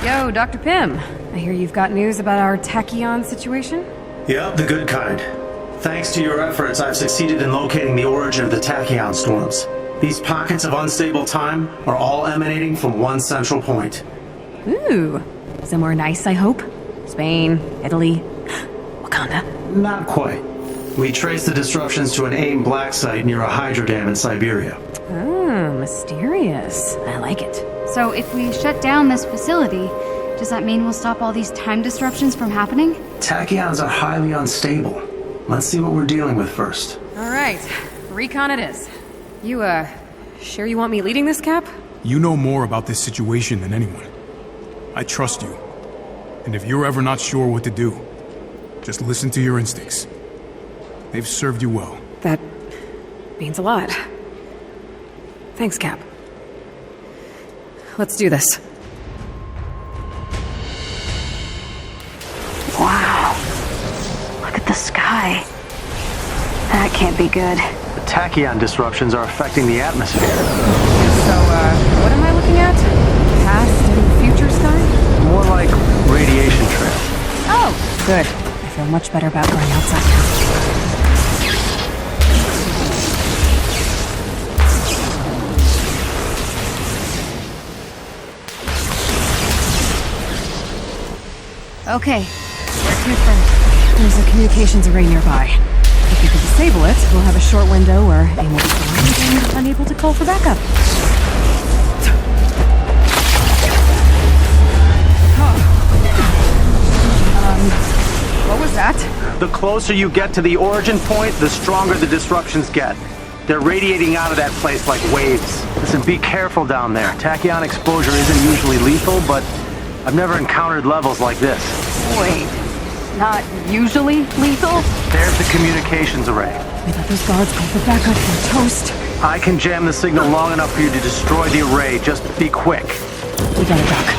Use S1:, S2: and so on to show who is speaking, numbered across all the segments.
S1: Yo, Dr. Pym. I hear you've got news about our tachyon situation?
S2: Yep, the good kind. Thanks to your efforts, I've succeeded in locating the origin of the tachyon storms. These pockets of unstable time are all emanating from one central point.
S1: Ooh. Somewhere nice, I hope? Spain, Italy, Wakanda?
S2: Not quite. We traced the disruptions to an AIM black site near a hydro dam in Siberia.
S1: Oh, mysterious. I like it.
S3: So if we shut down this facility, does that mean we'll stop all these time disruptions from happening?
S2: Tachyons are highly unstable. Let's see what we're dealing with first.
S1: All right. Recon it is. You, sure you want me leading this, Cap?
S4: You know more about this situation than anyone. I trust you. And if you're ever not sure what to do, just listen to your instincts. They've served you well.
S1: That means a lot. Thanks, Cap. Let's do this.
S3: Wow. Look at the sky. That can't be good.
S2: The tachyon disruptions are affecting the atmosphere.
S1: So, what am I looking at? Past and future sky?
S2: More like radiation trails.
S1: Oh, good. I feel much better about going outside now.
S3: Okay, where to first?
S1: There's a communications array nearby. If you can disable it, we'll have a short window where AIM will be blind and unable to call for backup. What was that?
S2: The closer you get to the origin point, the stronger the disruptions get. They're radiating out of that place like waves. Listen, be careful down there. Tachyon exposure isn't usually lethal, but I've never encountered levels like this.
S3: Wait, not usually lethal?
S2: There's the communications array.
S1: We let those guards call for backup for toast.
S2: I can jam the signal long enough for you to destroy the array. Just be quick.
S1: We gotta duck.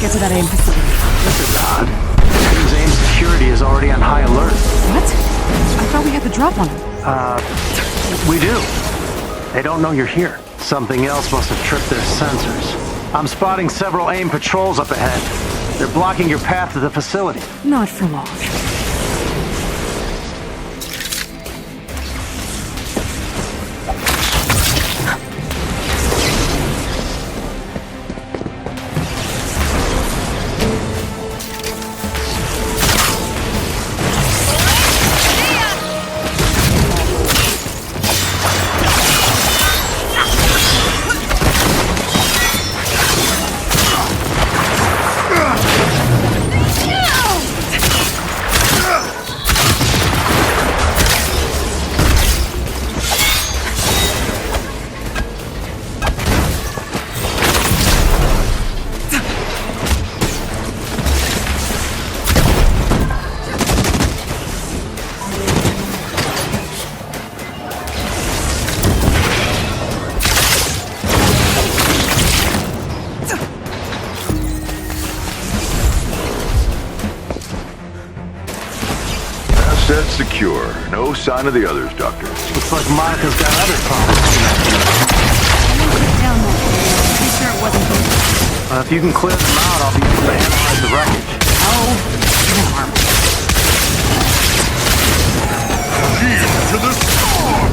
S1: get to that AIM facility.
S2: This is odd. Seems AIM security is already on high alert.
S1: What? I thought we had the drop on them.
S2: We do. They don't know you're here. Something else must have tripped their sensors. I'm spotting several AIM patrols up ahead. They're blocking your path to the facility.
S1: Not for long.
S5: Secure. No sign of the others, Doctor.
S2: Looks like Monica's got other problems.
S3: Down there. Pretty sure it wasn't good.
S2: If you can clear them out, I'll be able to analyze the wreckage.
S1: No harm.
S5: To the storm!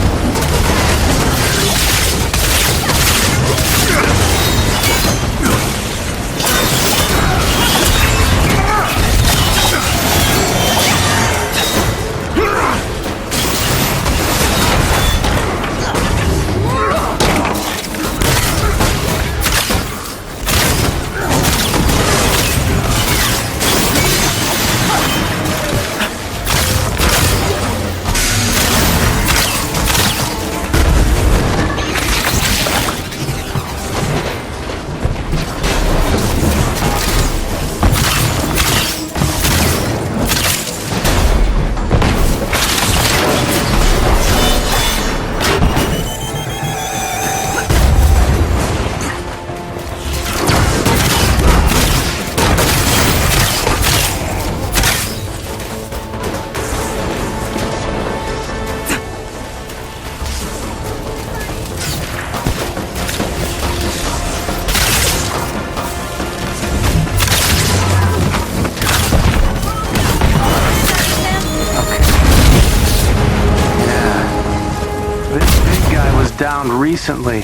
S2: Recently.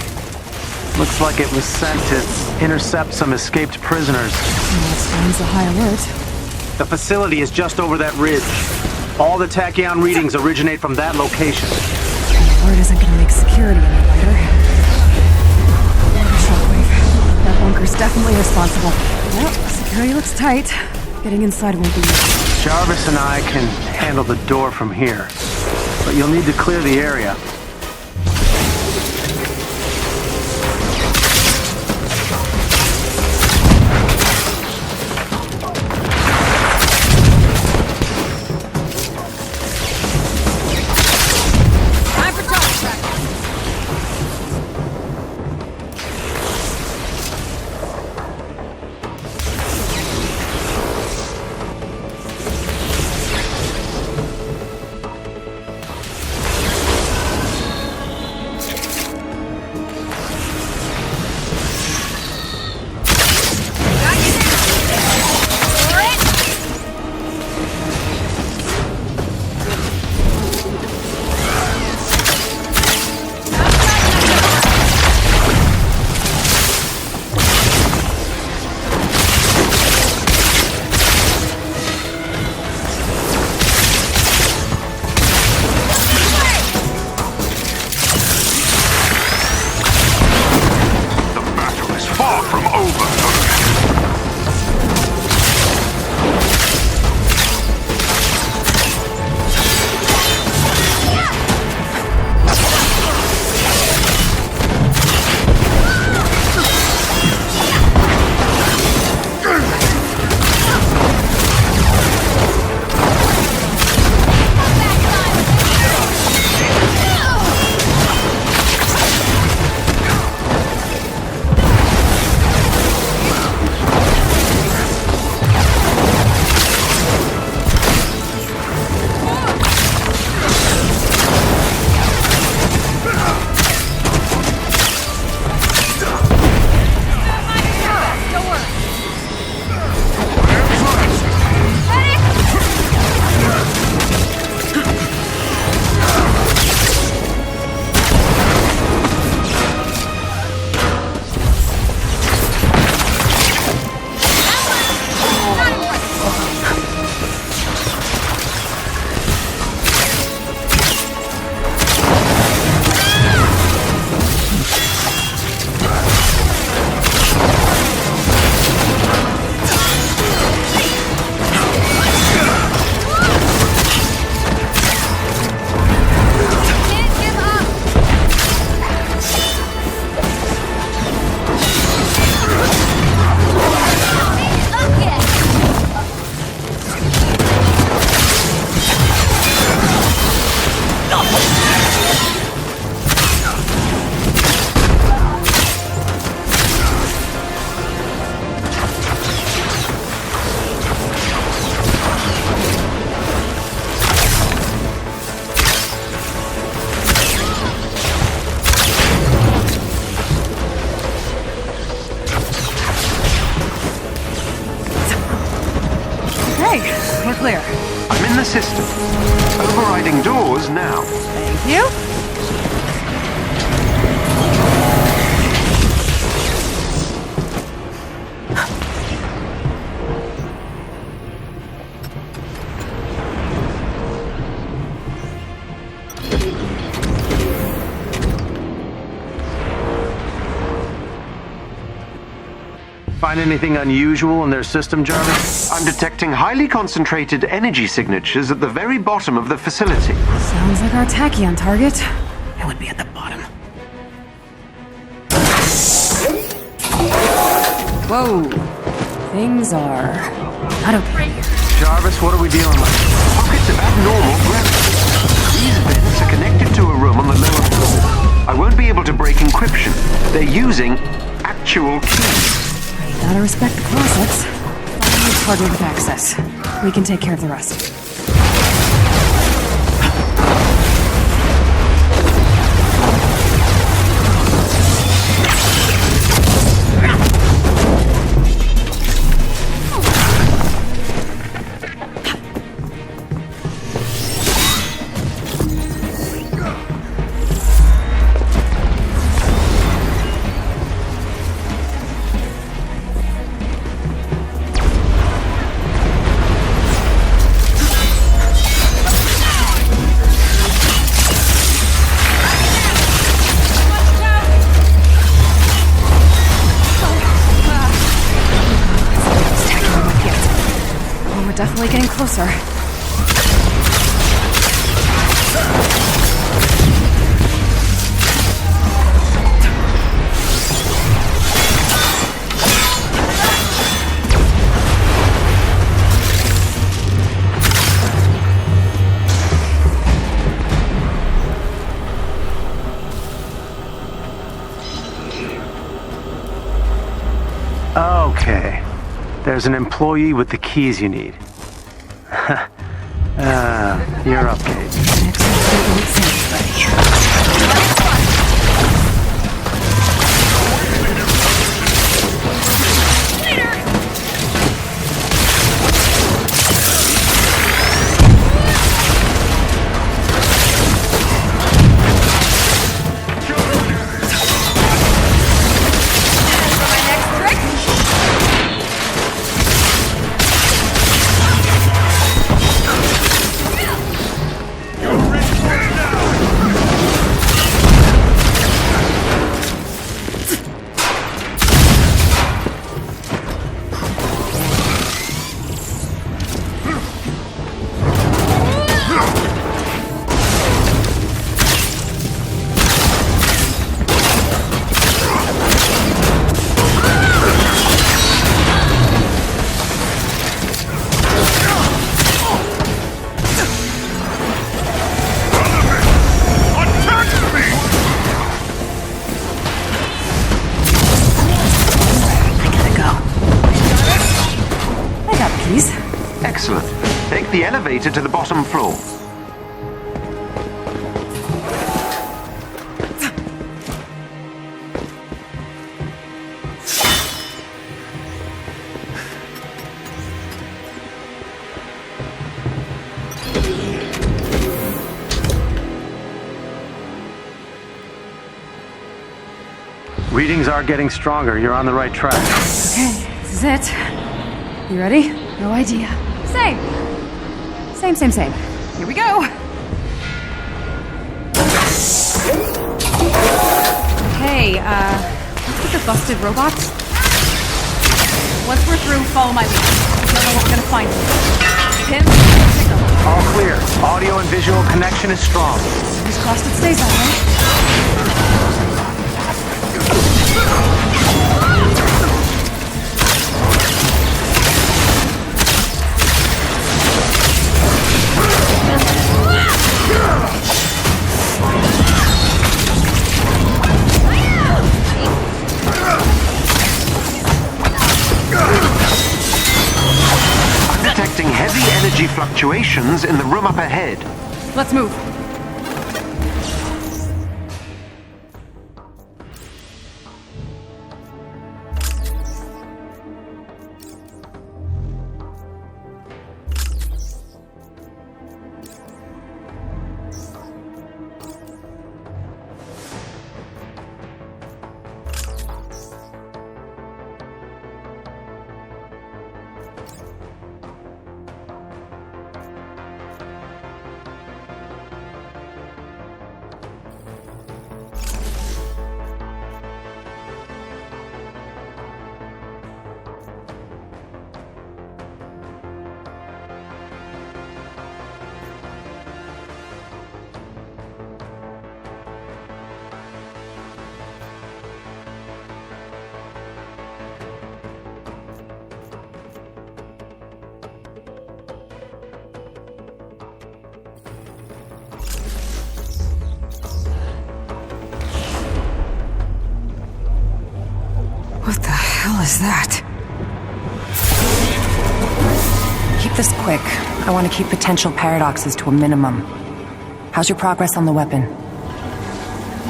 S2: Looks like it was sent to intercept some escaped prisoners.
S1: That's a high alert.
S2: The facility is just over that ridge. All the tachyon readings originate from that location.
S1: The alert isn't gonna make security any lighter. Shockwave. That bunker's definitely responsible. Well, security looks tight. Getting inside won't be easy.
S2: Jarvis and I can handle the door from here, but you'll need to clear the area.
S1: clear.
S6: I'm in the system. Overriding doors now.
S1: Thank you.
S2: Find anything unusual in their system, Jarvis?
S6: I'm detecting highly concentrated energy signatures at the very bottom of the facility.
S1: Sounds like our tachyon target. It would be at the bottom. Whoa. Things are not okay here.
S2: Jarvis, what are we dealing with?
S6: Pockets of abnormal gravity. These vents are connected to a room on the lower floor. I won't be able to break encryption. They're using actual keys.
S1: Gotta respect the process. Find the target with access. We can take care of the rest. Definitely getting closer.
S2: Okay. There's an employee with the keys you need. You're up, Kate.
S6: Excellent. Take the elevator to the bottom floor.
S2: Readings are getting stronger. You're on the right track.
S1: Okay, this is it. You ready? No idea. Same. Same. Here we go. Hey, what's with the busted robots? Once we're through, follow my lead. I don't know what we're gonna find. Pim, signal.
S2: All clear. Audio and visual connection is strong.
S1: Fingers crossed it stays that way.
S6: I'm detecting heavy energy fluctuations in the room up ahead.
S1: Let's move. is that? Keep this quick. I want to keep potential paradoxes to a minimum. How's your progress on the weapon?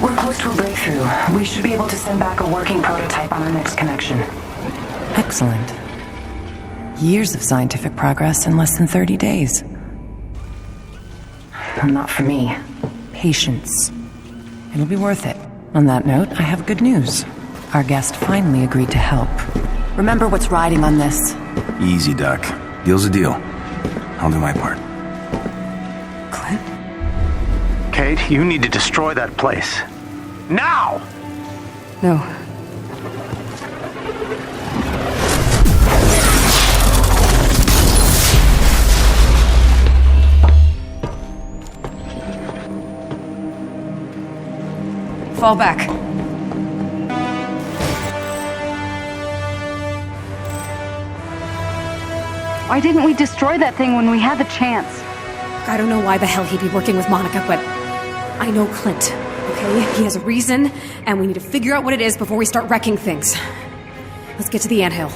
S7: We're close to a breakthrough. We should be able to send back a working prototype on our next connection.
S1: Excellent. Years of scientific progress in less than 30 days.
S7: Not for me.
S1: Patience. It'll be worth it. On that note, I have good news. Our guest finally agreed to help. Remember what's riding on this.
S8: Easy, Doc. Deal's a deal. I'll do my part.
S1: Clint?
S2: Kate, you need to destroy that place. Now!
S1: No. Fall back.
S3: Why didn't we destroy that thing when we had the chance?
S9: I don't know why the hell he'd be working with Monica, but I know Clint, okay? He has a reason, and we need to figure out what it is before we start wrecking things. Let's get to the anthill.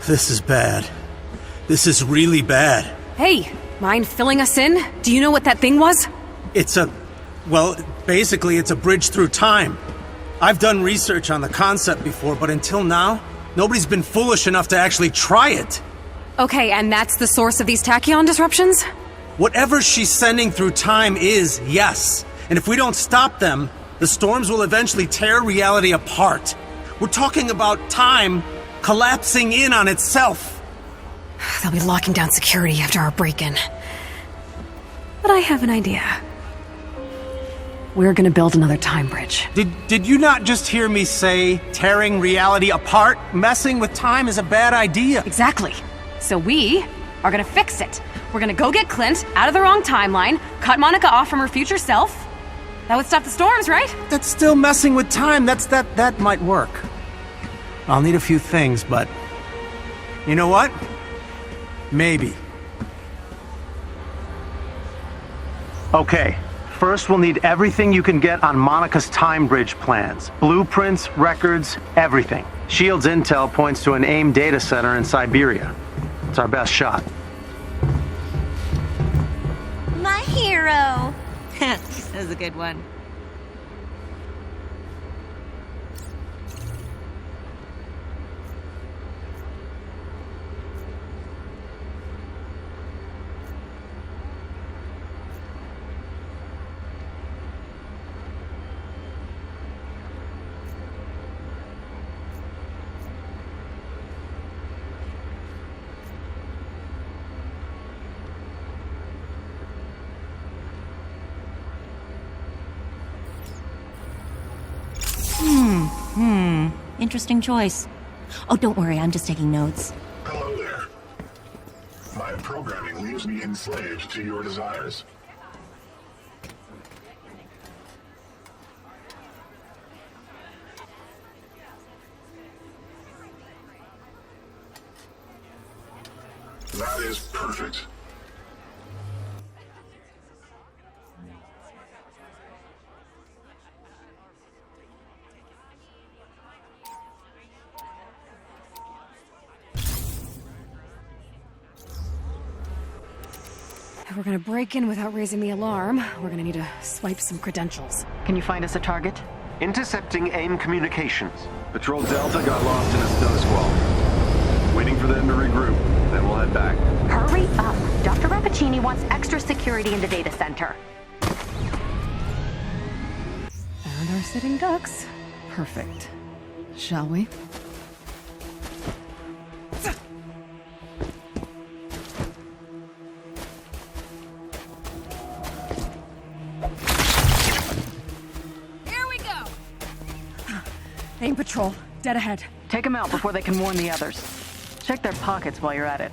S10: This is bad. This is really bad.
S9: Hey, mind filling us in? Do you know what that thing was?
S10: Well, basically it's a bridge through time. I've done research on the concept before, but until now, nobody's been foolish enough to actually try it.
S9: Okay, and that's the source of these tachyon disruptions?
S10: Whatever she's sending through time is, yes. And if we don't stop them, the storms will eventually tear reality apart. We're talking about time collapsing in on itself.
S9: They'll be locking down security after our break-in. But I have an idea. We're gonna build another time bridge.
S10: Did you not just hear me say tearing reality apart? Messing with time is a bad idea.
S9: Exactly. So we are gonna fix it. We're gonna go get Clint out of the wrong timeline, cut Monica off from her future self. That would stop the storms, right?
S10: That's still messing with time. That might work. I'll need a few things, but you know what? Maybe.
S2: Okay, first we'll need everything you can get on Monica's time bridge plans. Blueprints, records, everything. S.H.I.E.L.D.'s intel points to an AIM data center in Siberia. It's our best shot.
S11: My hero! That was a good one. Interesting choice. Oh, don't worry, I'm just taking notes.
S5: Hello there. My programming leaves me enslaved to your desires. That is perfect.
S9: If we're gonna break in without raising the alarm, we're gonna need to swipe some credentials.
S7: Can you find us a target?
S6: Intercepting AIM communications.
S5: Patrol Delta got lost in a snow squall. Waiting for them to regroup, then we'll head back.
S11: Hurry up! Dr. Rappaccini wants extra security in the data center.
S9: And our sitting ducks. Perfect. Shall we? AIM patrol, dead ahead.
S7: Take them out before they can warn the others. Check their pockets while you're at it.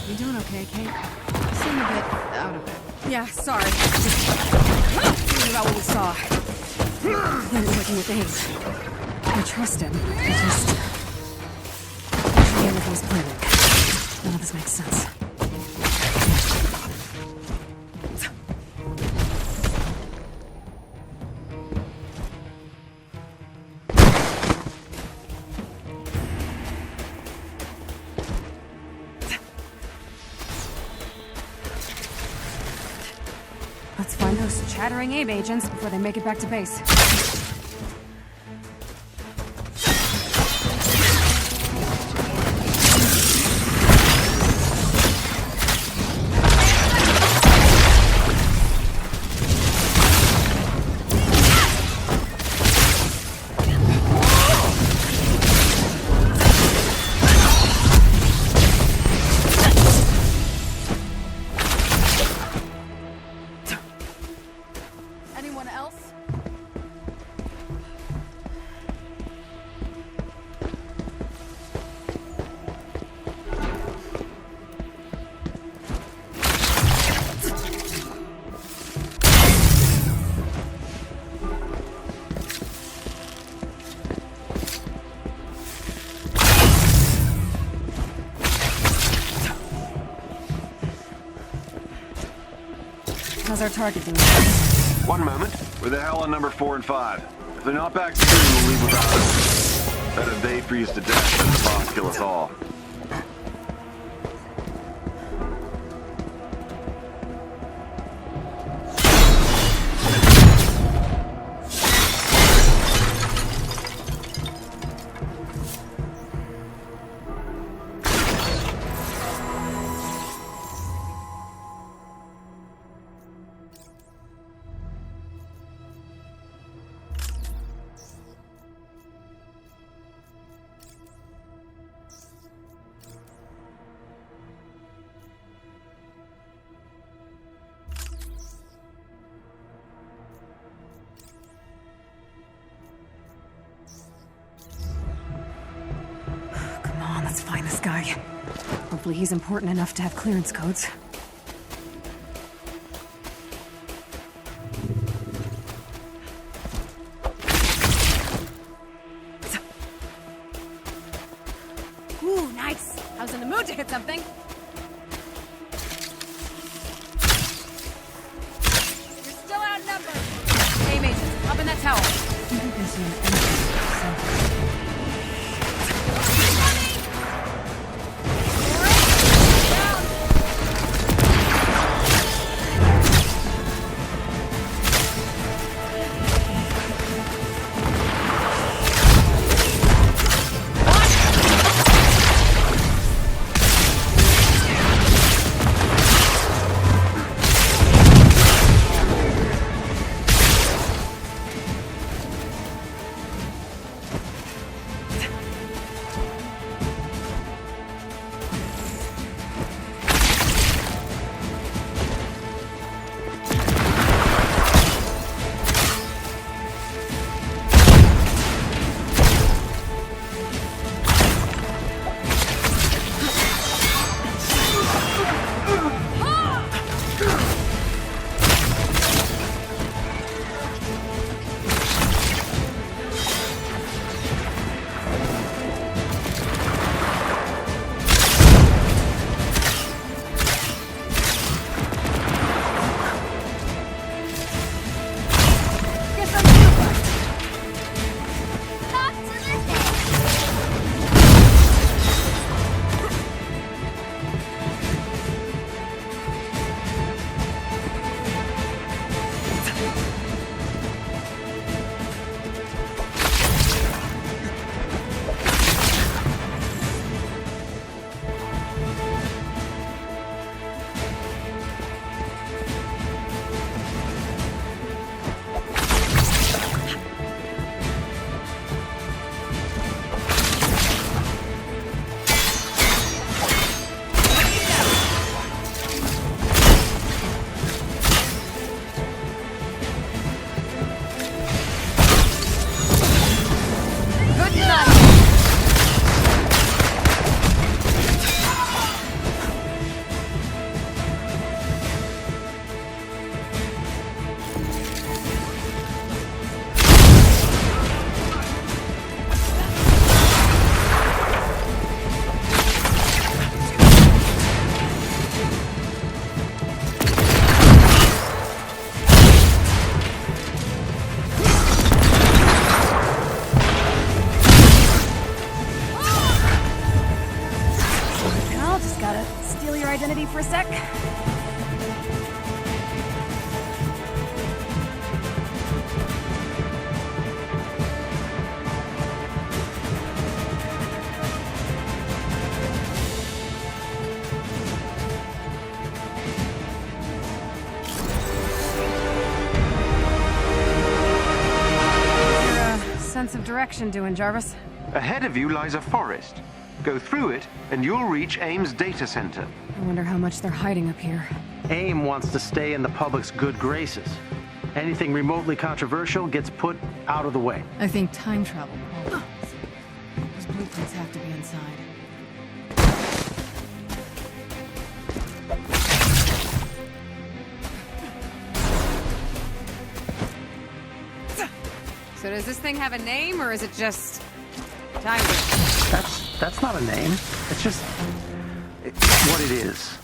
S9: You doing okay, Kate? You seem a bit out of it. Yeah, sorry. Thinking about what we saw. Clint working with Abe. I trust him. Everything's planning. None of this makes sense. Let's find those chattering Abe agents before they make it back to base.
S1: Anyone else?
S9: How's our target doing?
S6: One moment.
S5: Where the hell are number 4 and 5? If they're not back soon, we'll leave without us. Better they freeze to death than the boss kill us all.
S9: Let's find this guy. Hopefully he's important enough to have clearance codes.
S1: Ooh, nice. I was in the mood to hit something. You're still outnumbered. Aim agents, up in that tower.
S9: Steal your identity for a sec? Sense of direction doing, Jarvis?
S6: Ahead of you lies a forest. Go through it, and you'll reach AIM's data center.
S9: I wonder how much they're hiding up here.
S2: AIM wants to stay in the public's good graces. Anything remotely controversial gets put out of the way.
S12: I think time travel qualifies. Those blueprints have to be inside.
S1: So does this thing have a name, or is it just time?
S2: That's not a name. It's just what it is.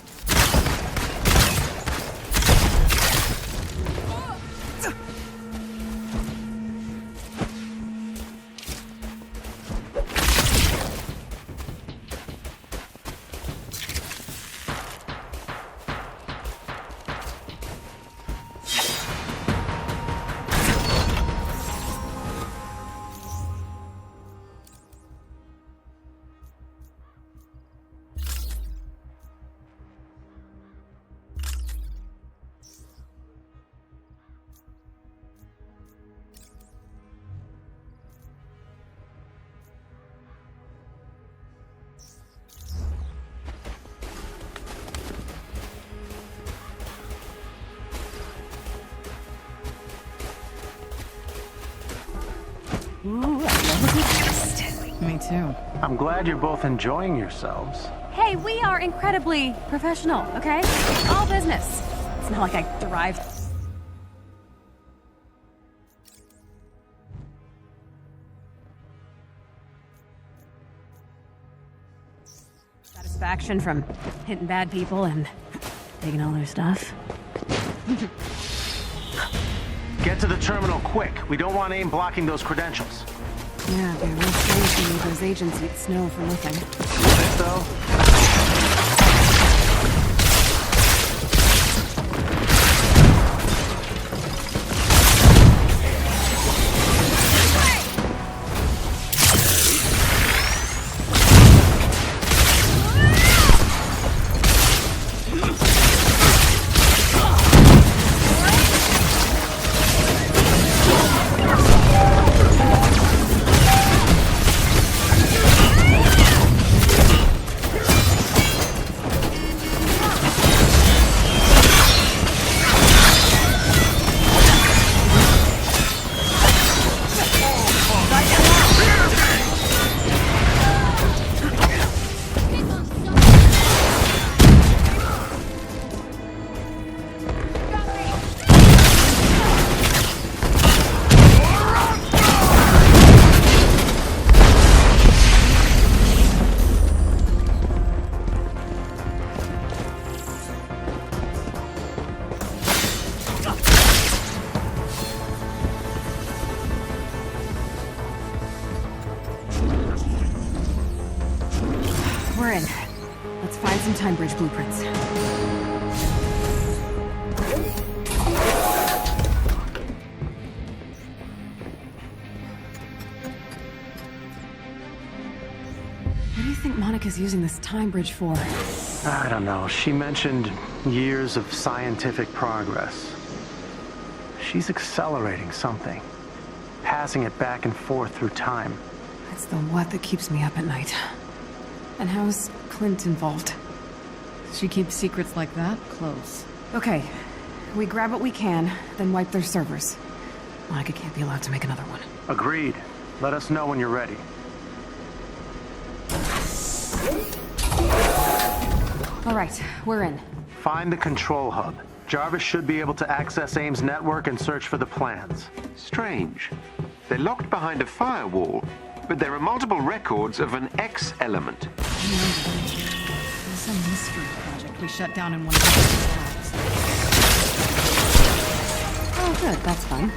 S12: Ooh, I love a good twist. Me too.
S2: I'm glad you're both enjoying yourselves.
S1: Hey, we are incredibly professional, okay? All business. It's not like I derived satisfaction from hitting bad people and taking all their stuff.
S2: Get to the terminal quick. We don't want AIM blocking those credentials.
S9: Yeah, it'd be real strange to me those agents eat snow for nothing.
S2: Is it, though?
S9: We're in. Let's find some time bridge blueprints. What do you think Monica's using this time bridge for?
S2: I don't know. She mentioned years of scientific progress. She's accelerating something. Passing it back and forth through time.
S9: It's the what that keeps me up at night. And how's Clint involved?
S12: She keeps secrets like that close.
S9: Okay, we grab what we can, then wipe their servers. Monica can't be allowed to make another one.
S2: Agreed. Let us know when you're ready.
S9: All right, we're in.
S2: Find the control hub. Jarvis should be able to access AIM's network and search for the plans.
S6: Strange. They're locked behind a firewall, but there are multiple records of an X element.
S12: There's some mystery project we shut down in one of the labs.
S9: Oh, good. That's fun.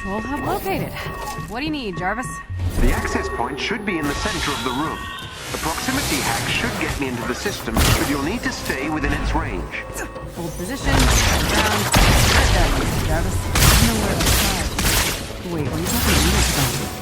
S1: Control hub located. What do you need, Jarvis?
S6: The access point should be in the center of the room. The proximity hack should get me into the system, but you'll need to stay within its range.
S1: Hold position, ground, right there, Jarvis. Nowhere outside. Wait, what are you talking to me about?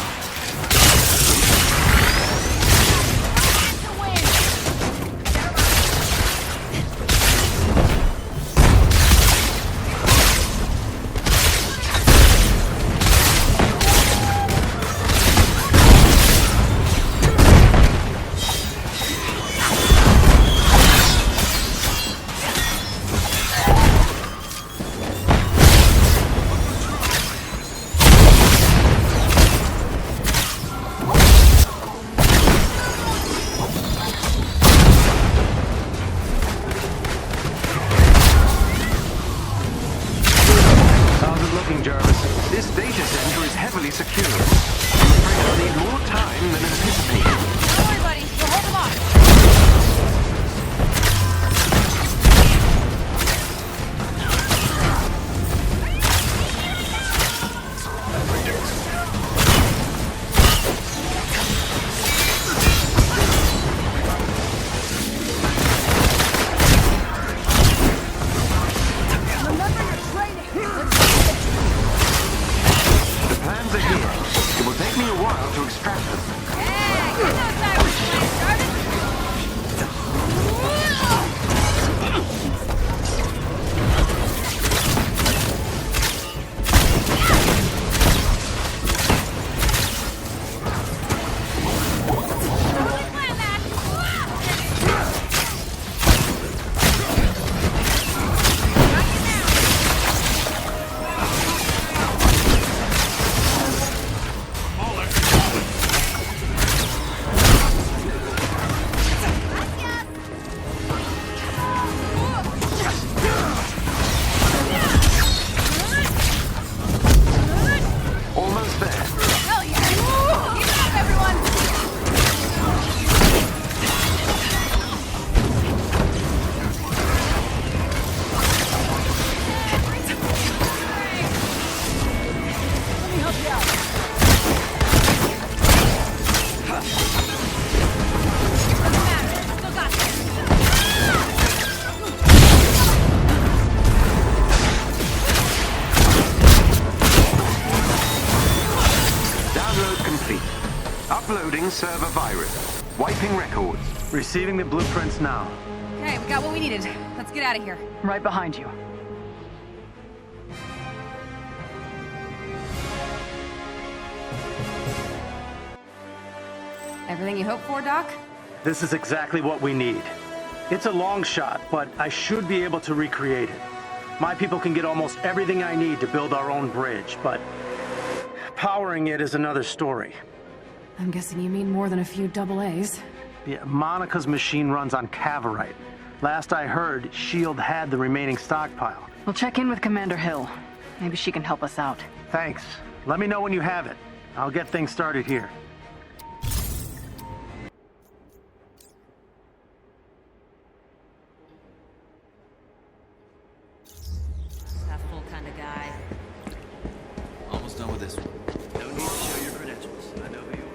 S6: Server virus. Wiping records.
S2: Receiving the blueprints now.
S1: Okay, we got what we needed. Let's get out of here.
S7: Right behind you.
S1: Everything you hoped for, Doc?
S2: This is exactly what we need. It's a long shot, but I should be able to recreate it. My people can get almost everything I need to build our own bridge, but powering it is another story.
S9: I'm guessing you mean more than a few AA.
S2: Yeah, Monica's machine runs on cavorite. Last I heard, S.H.I.E.L.D. had the remaining stockpile.
S7: We'll check in with Commander Hill. Maybe she can help us out.
S2: Thanks. Let me know when you have it. I'll get things started here.
S13: That full kind of guy. Almost done with this one. No need to show your credentials. I know who you are.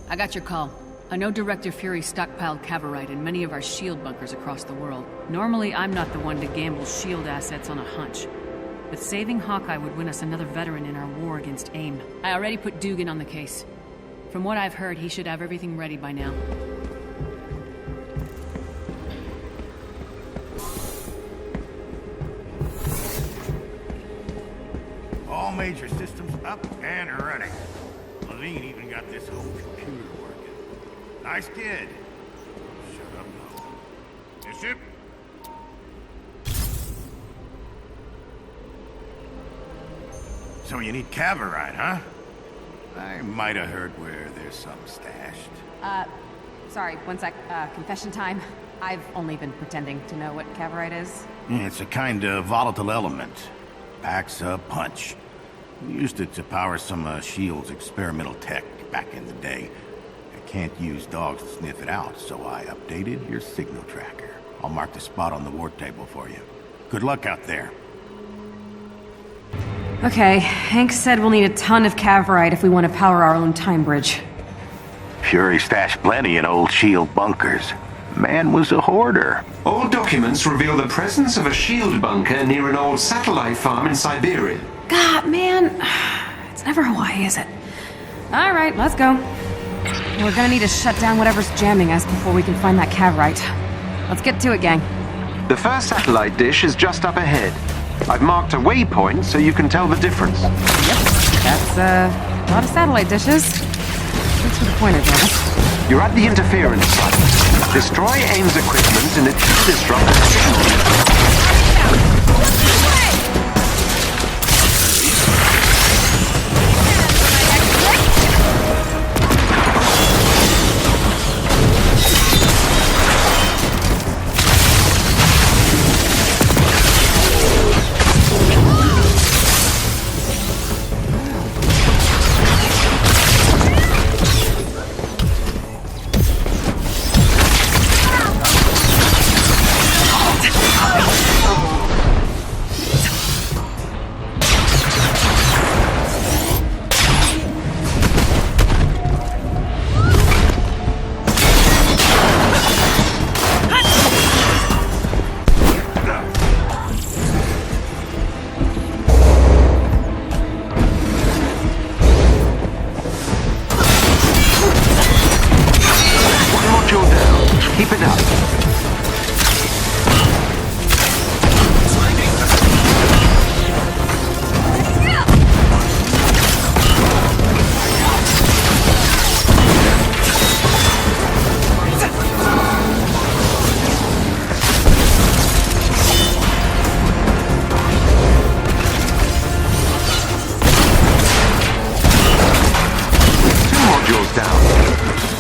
S12: I got your call. I know Director Fury stockpiled cavorite in many of our S.H.I.E.L.D. bunkers across the world. Normally, I'm not the one to gamble S.H.I.E.L.D. assets on a hunch. But saving Hawkeye would win us another veteran in our war against AIM. I already put Dugan on the case. From what I've heard, he should have everything ready by now.
S14: All major systems up and running. Levine even got this whole computer working. Nice kid. Shut up now. Bishop? So you need cavorite, huh? I might have heard where there's some stashed.
S1: Sorry, one sec. Confession time. I've only been pretending to know what caverite is.
S14: Yeah, it's a kind of volatile element. Packs a punch. We used it to power some of S.H.I.E.L.'s experimental tech back in the day. I can't use dogs to sniff it out, so I updated your signal tracker. I'll mark the spot on the ward table for you. Good luck out there.
S9: Okay, Hank said we'll need a ton of caverite if we want to power our own time bridge.
S6: Fury stashed plenty in old S.H.I.E.L.D. bunkers. Man was a hoarder.
S15: Old documents reveal the presence of a S.H.I.E.L.D. bunker near an old satellite farm in Siberia.
S9: God, man. It's never Hawaii, is it? Alright, let's go. We're gonna need to shut down whatever's jamming us before we can find that caverite. Let's get to it, gang.
S2: The first satellite dish is just up ahead. I've marked a waypoint so you can tell the difference.
S9: Yep, that's a lot of satellite dishes. Thanks for the pointer, Jarvis.
S2: You're at the interference site. Destroy AIM's equipment and it should disrupt the signal.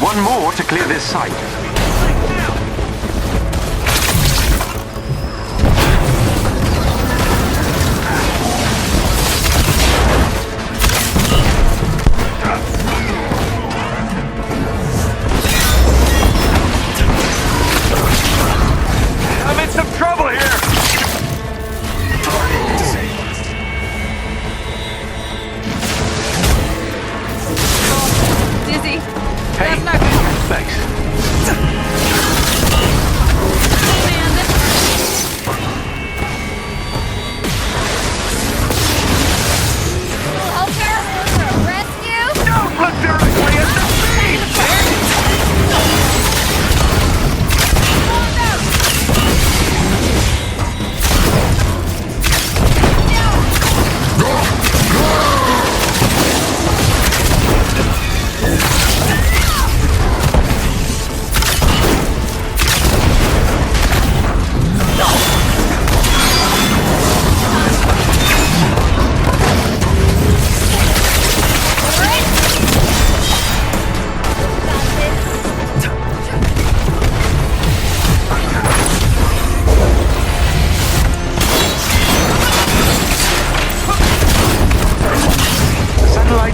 S2: One more to clear this site.
S6: I'm in some trouble here!
S1: Dizzy.
S6: Hey,
S1: That's not good.
S6: thanks.
S1: Rescue?
S6: Don't look directly at the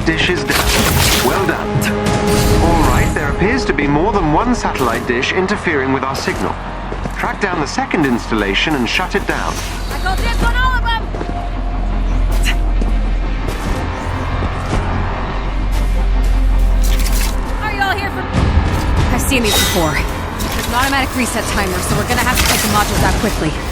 S2: Dish is down. Well done. All right, there appears to be more than one satellite dish interfering with our signal. Track down the second installation and shut it down.
S1: I got dibs on all of them! Are you all here for...
S9: I've seen these before. There's an automatic reset timer, so we're gonna have to take the modules out quickly.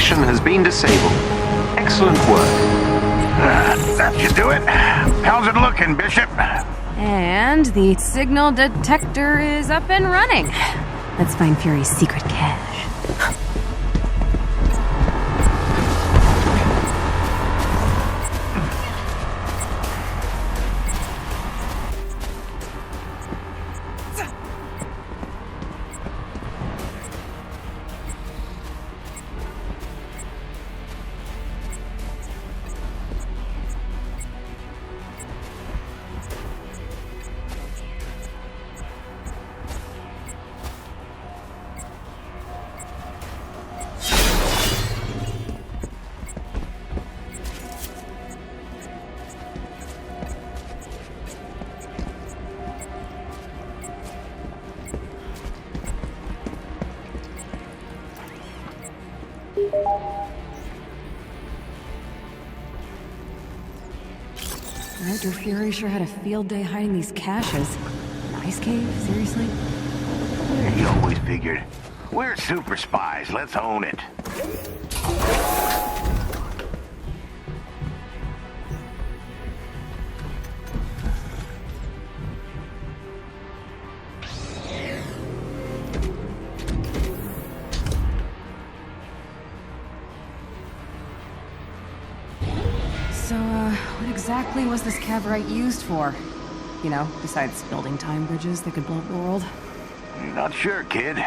S6: connection has been disabled. Excellent work.
S14: That should do it. How's it looking, Bishop?
S9: And the signal detector is up and running. Let's find Fury's secret cache. Director Fury sure had a field day hiding these caches. An ice cave? Seriously?
S14: He always figured, we're super spies, let's own it.
S9: What exactly was this caverite used for? You know, besides building time bridges that could blow up the world?
S14: Not sure, kid.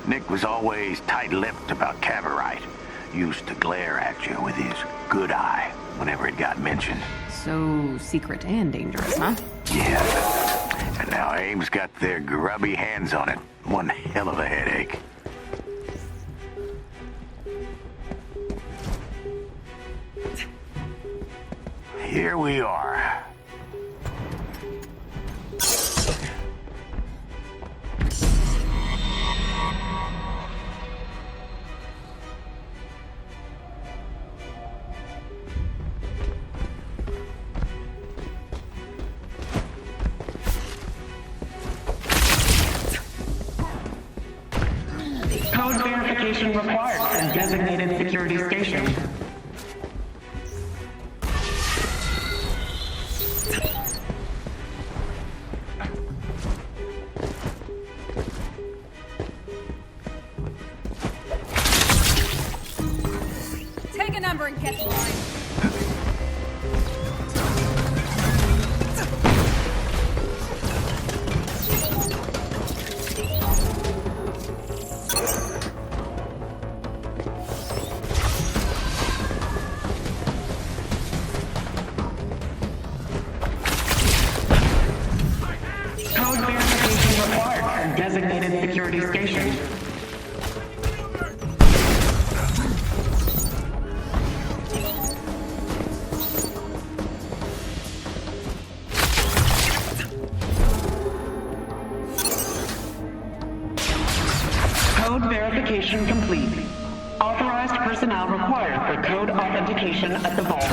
S14: Nick was always tight-lipped about caverite. Used to glare at you with his good eye whenever it got mentioned.
S9: So secret and dangerous, huh?
S14: Yeah. And now AIM's got their grubby hands on it. One hell of a headache. Here we are.
S7: Code verification required from designated security station.
S1: Take a number and get the line.
S7: Code verification required from designated security station. Code verification complete. Authorized personnel required for code authentication at the vault.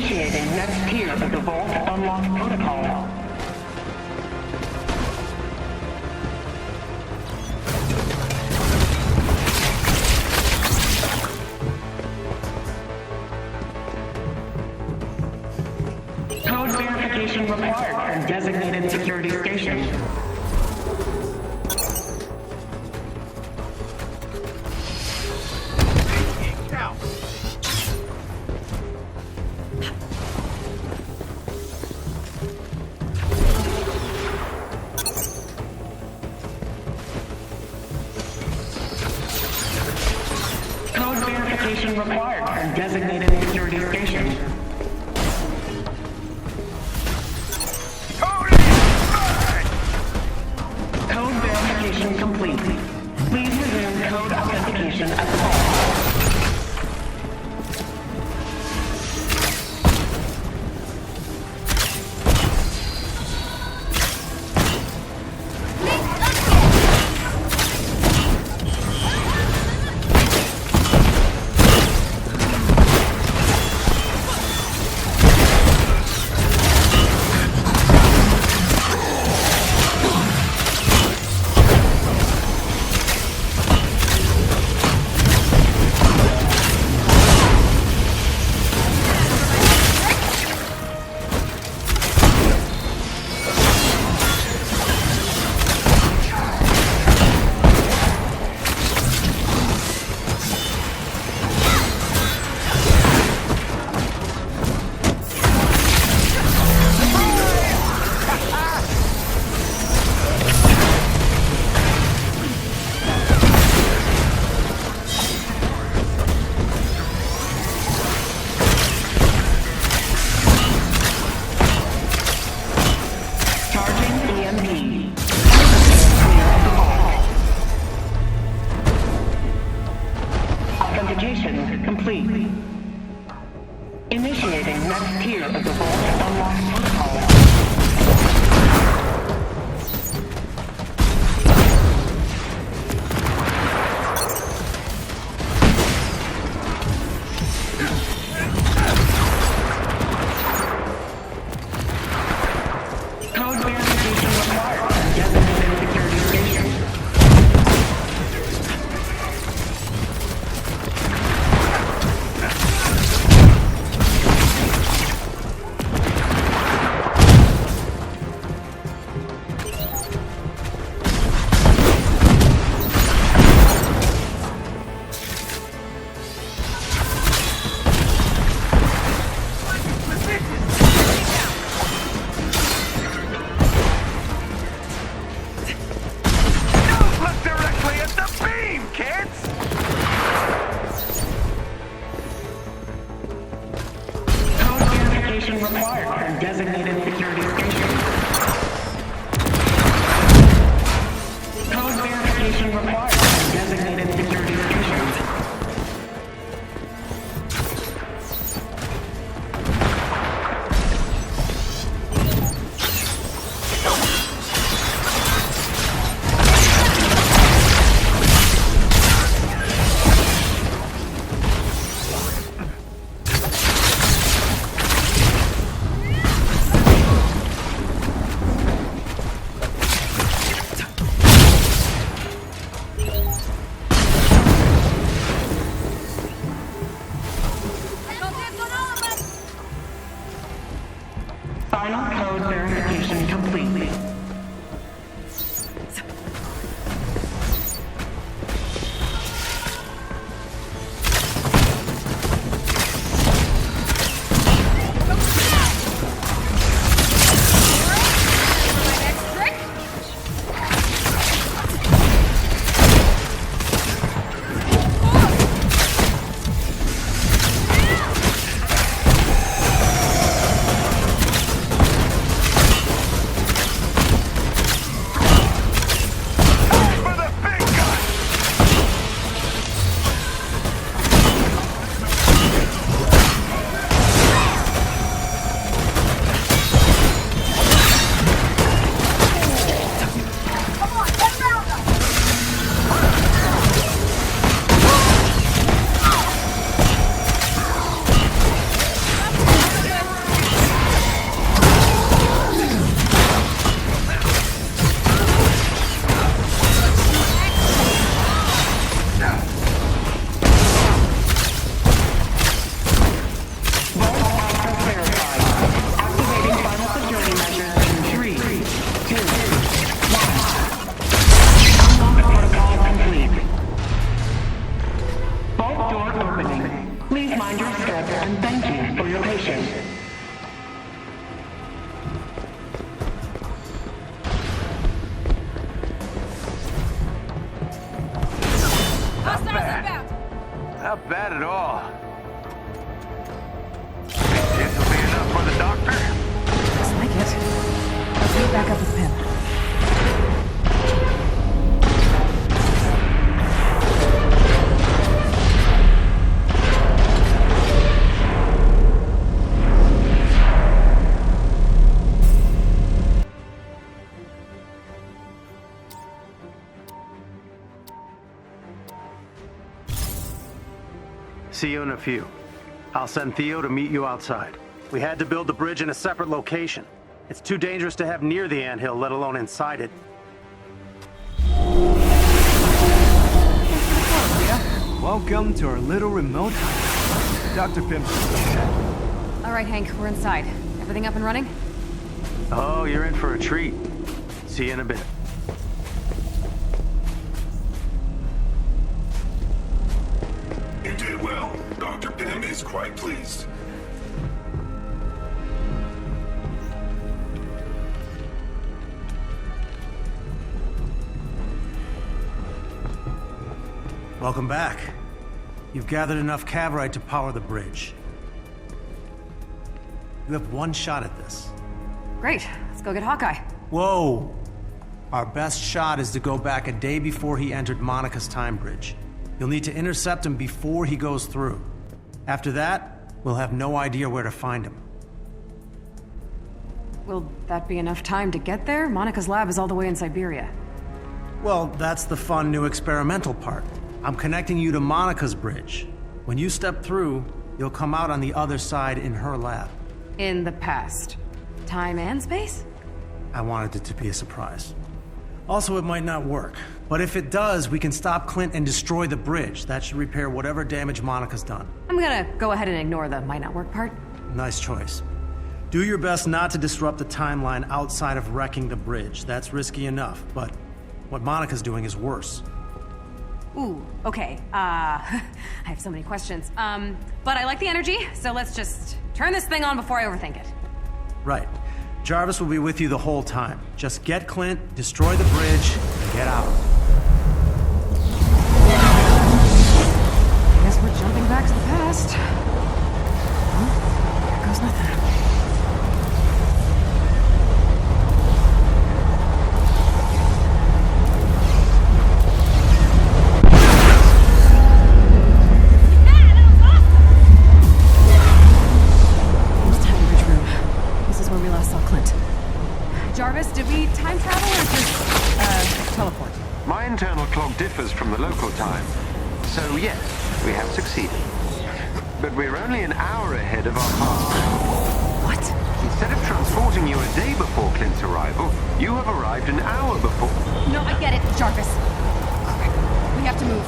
S7: Initiating next tier of the Vost unlock protocol. Code verification required from designated security station. Code verification required from designated security station. Code verification complete. Please resume code authentication at the vault. Authentication complete. Initiating next tier of the Vost unlock protocol. Code verification required from designated security station. Required from designated security station. Code verification required from designated security station.
S2: Not bad at all. This will be enough for the doctor?
S9: Looks like it. Let's meet back up with Pym.
S2: See you in a few. I'll send Theo to meet you outside. We had to build the bridge in a separate location. It's too dangerous to have near the anthill, let alone inside it.
S16: Welcome to our little remote house. Dr. Pym's
S9: All right, Hank, we're inside. Everything up and running?
S2: Oh, you're in for a treat. See you in a bit.
S17: You did well. Dr. Pym is quite pleased.
S10: Welcome back. You've gathered enough caverite to power the bridge. You have one shot at this.
S9: Great. Let's go get Hawkeye.
S10: Whoa! Our best shot is to go back a day before he entered Monica's time bridge. You'll need to intercept him before he goes through. After that, we'll have no idea where to find him.
S9: Will that be enough time to get there? Monica's lab is all the way in Siberia.
S10: Well, that's the fun new experimental part. I'm connecting you to Monica's bridge. When you step through, you'll come out on the other side in her lab.
S9: In the past. Time and space?
S10: I wanted it to be a surprise. Also, it might not work. But if it does, we can stop Clint and destroy the bridge. That should repair whatever damage Monica's done.
S9: I'm gonna go ahead and ignore the might not work part.
S10: Nice choice. Do your best not to disrupt the timeline outside of wrecking the bridge. That's risky enough, but what Monica's doing is worse.
S9: Ooh, okay. I have so many questions. But I like the energy, so let's just turn this thing on before I overthink it.
S10: Right. Jarvis will be with you the whole time. Just get Clint, destroy the bridge, and get out.
S9: I guess we're jumping back to the past. Here goes nothing.
S1: Jarvis, did we time travel or just, teleport?
S6: My internal clock differs from the local time. So yes, we have succeeded. But we're only an hour ahead of our past.
S9: What?
S6: Instead of transporting you a day before Clint's arrival, you have arrived an hour before.
S1: No, I get it, Jarvis. We have to move.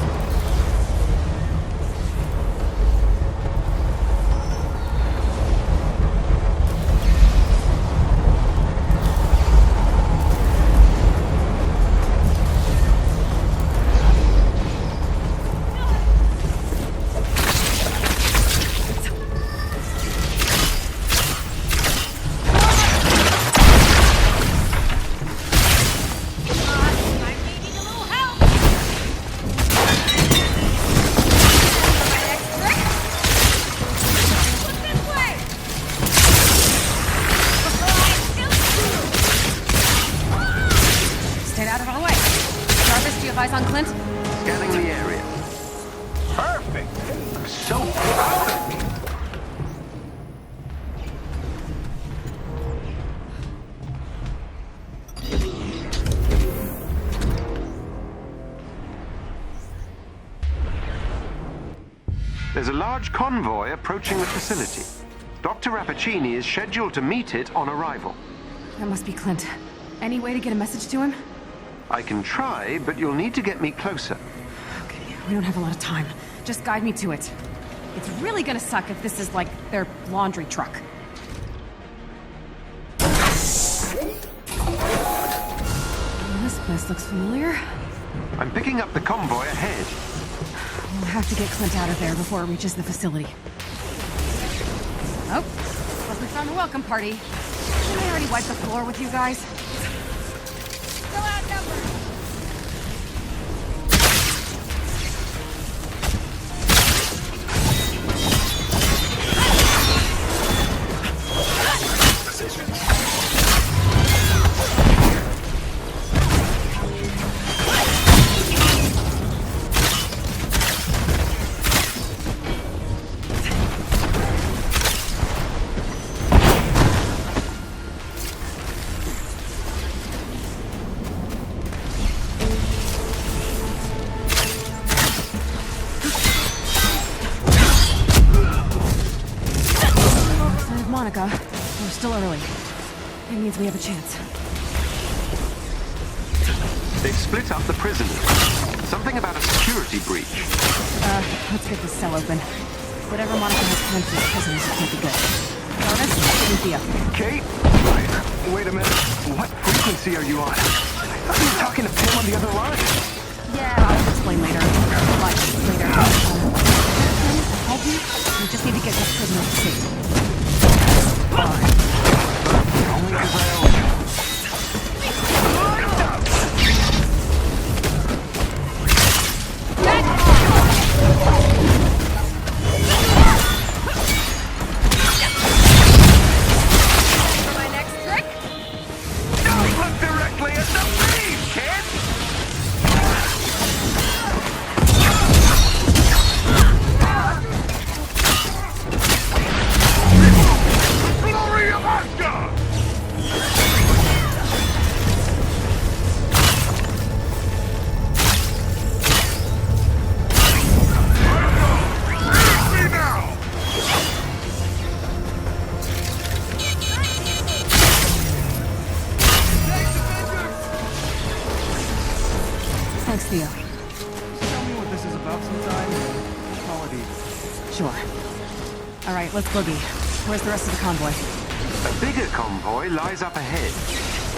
S9: On Clint?
S6: Scanning the area. Perfect! I'm so proud of me! There's a large convoy approaching the facility. Dr. Rappaccini is scheduled to meet it on arrival.
S9: That must be Clint. Any way to get a message to him?
S6: I can try, but you'll need to get me closer.
S9: Okay, we don't have a lot of time. Just guide me to it. It's really gonna suck if this is like their laundry truck. This place looks familiar.
S6: I'm picking up the convoy ahead.
S9: We'll have to get Clint out of there before it reaches the facility.
S1: Oh, guess we found a welcome party. Didn't I already wipe the floor with you guys? Still outnumbered.
S9: means we have a chance.
S6: They've split up the prisoners. Something about a security breach.
S9: Let's get this cell open. Whatever Monica has planned for the prisoners, it can't be good. Jarvis, meet me up.
S2: Kate? Wait a minute. What frequency are you on? I thought you were talking to Pim on the other line.
S9: Yeah, I'll explain later. Watch later. I'll help you. We just need to get this prisoner to safety.
S2: Fine. But only because I owe you.
S9: Theo.
S16: Tell me what this is about sometime and call it even.
S9: Sure. Alright, let's boogie. Where's the rest of the convoy?
S6: A bigger convoy lies up ahead.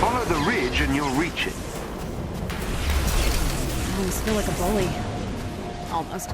S6: Follow the ridge and you'll reach it.
S9: I almost feel like a bully. Almost.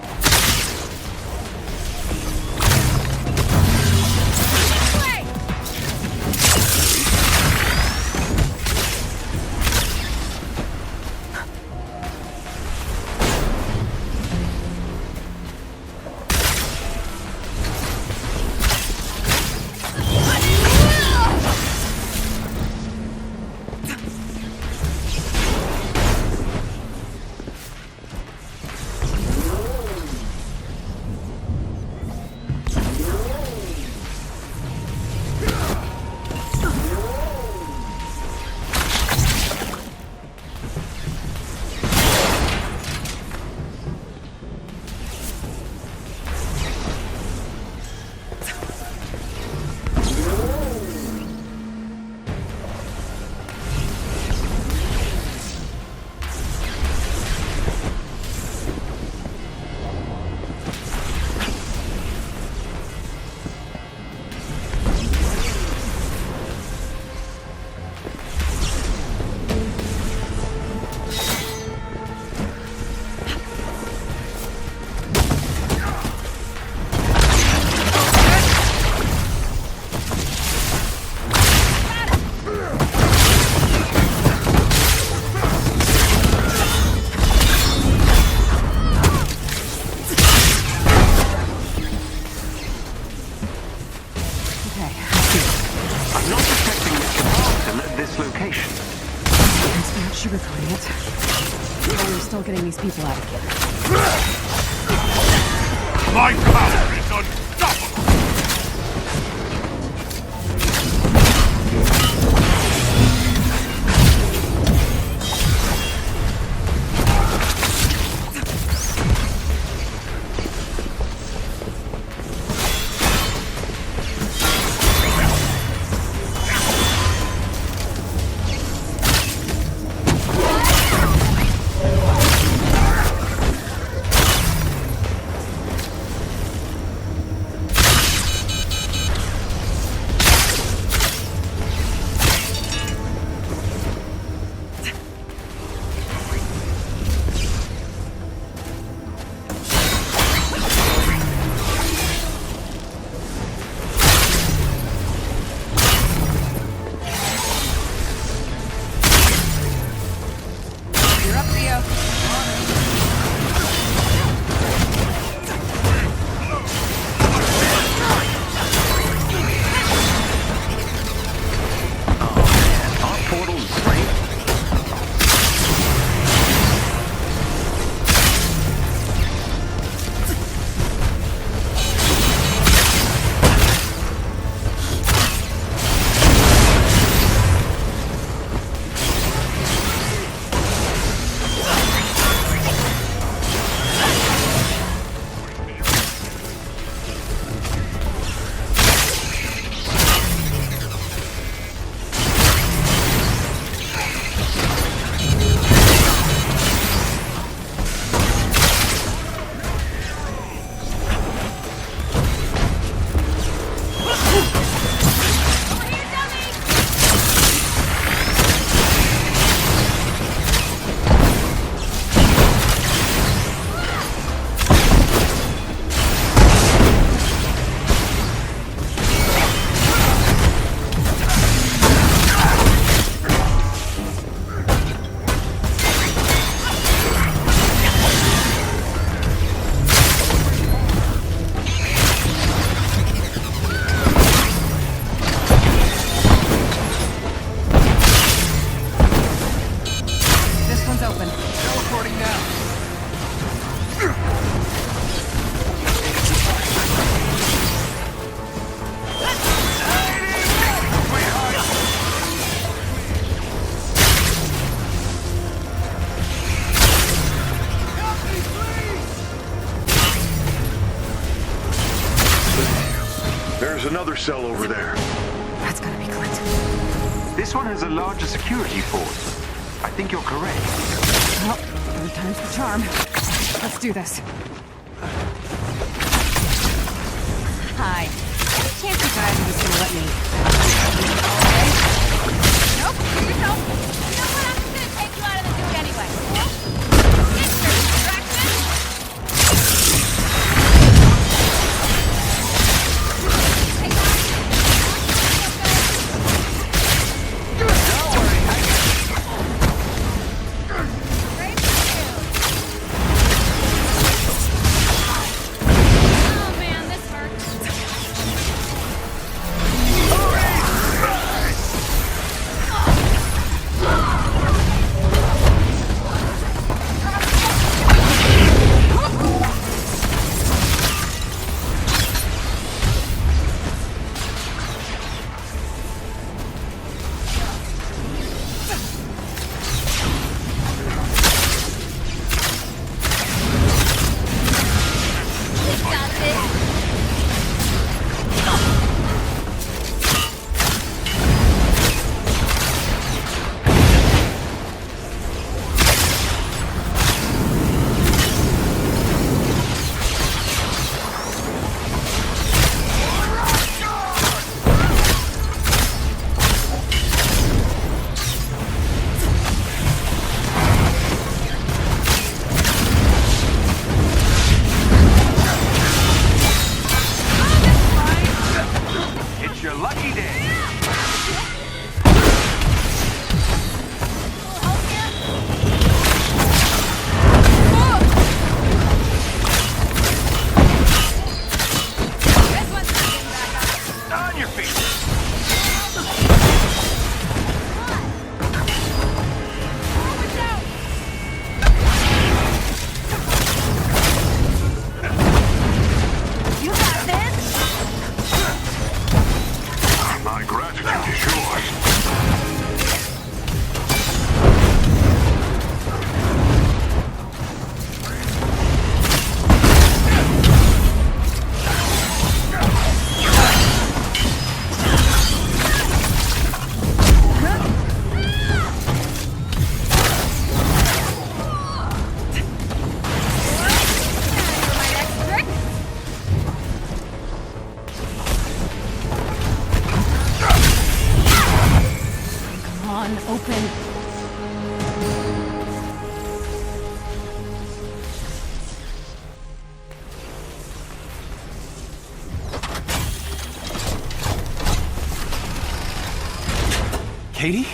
S9: Getting these people out of here.
S17: My power is unstoppable! There's another cell over there.
S9: That's gotta be Clint.
S6: This one has a larger security force. I think you're correct.
S9: Well, third time's the charm. Let's do this. Hi. Any chance you guys are just gonna let me...
S1: Nope, here you go. You know what? I'm just gonna take you out of the dude anyway. It's your distraction. Oh man, this hurts.
S8: Katie?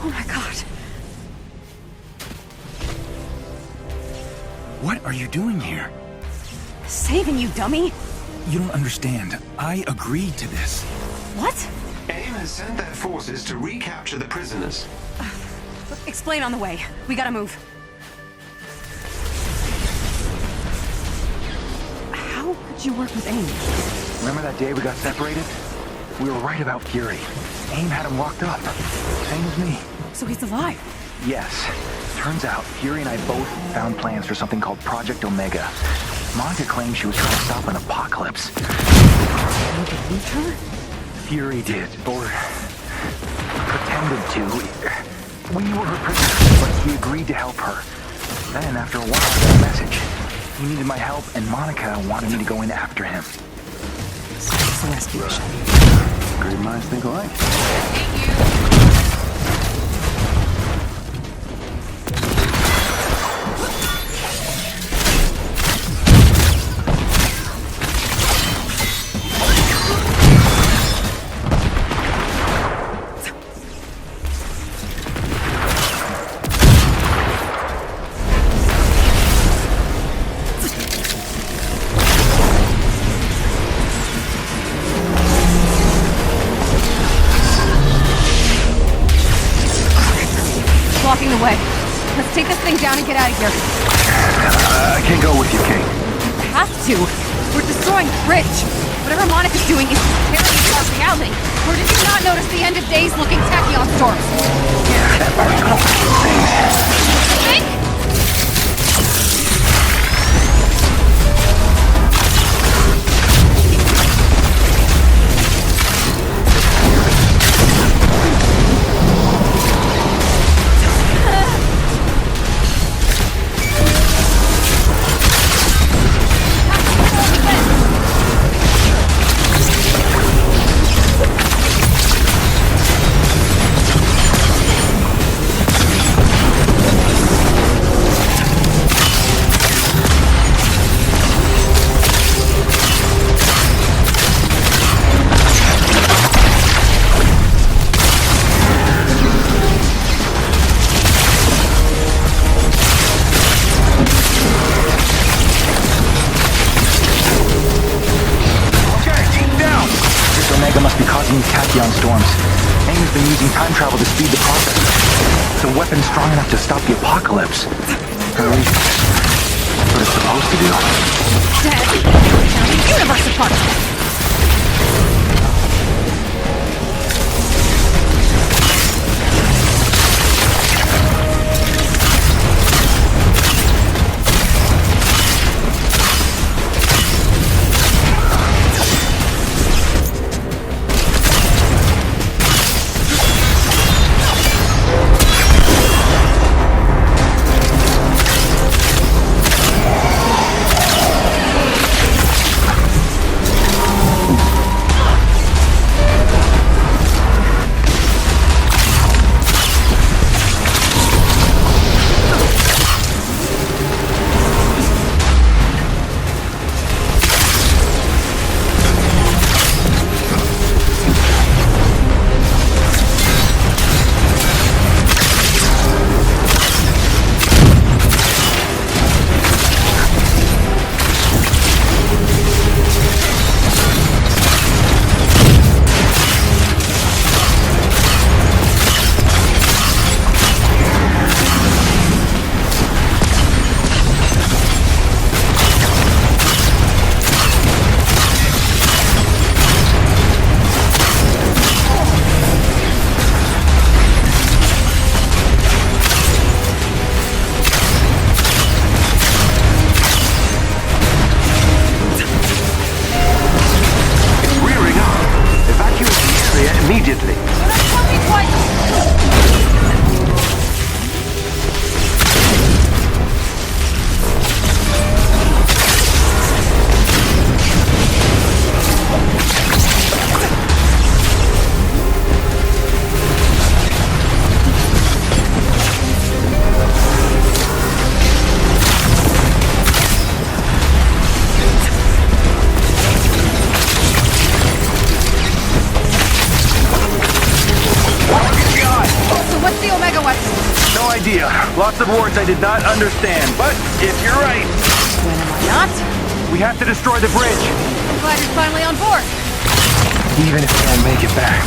S9: Oh my god.
S8: What are you doing here?
S9: Saving you, dummy!
S8: You don't understand. I agreed to this.
S9: What?
S15: AIM has sent their forces to recapture the prisoners.
S9: Explain on the way. We gotta move. How could you work with AIM?
S2: Remember that day we got separated? We were right about Fury. AIM had him locked up. Same as me.
S9: So he's alive?
S2: Yes. Turns out, Fury and I both found plans for something called Project Omega. Monica claimed she was trying to stop an apocalypse.
S9: You believed her?
S2: Fury did, or pretended to. We were her prisoners, but he agreed to help her. Then, after a while, I got a message. He needed my help, and Monica wanted me to go in after him.
S9: So it's a rescue mission.
S2: Great minds think alike.
S9: Blocking the way. Let's take this thing down and get out of here.
S2: I can't go with you, Kate.
S9: Have to. We're destroying the bridge. Whatever Monica's doing is tearing into our reality. Or did you not notice the end of days looking tachyon storms?
S2: Yeah, that part's gonna
S9: Think?
S18: be causing these tachyon storms. AIM's been using time travel to speed the process. It's a weapon strong enough to stop the apocalypse. Or at least, that's what it's supposed to do.
S1: Dead. Now the universe apart.
S2: Lots of words I did not understand, but if you're right...
S1: When am I not?
S2: We have to destroy the bridge.
S1: I'm glad you're finally on board.
S18: Even if we don't make it back.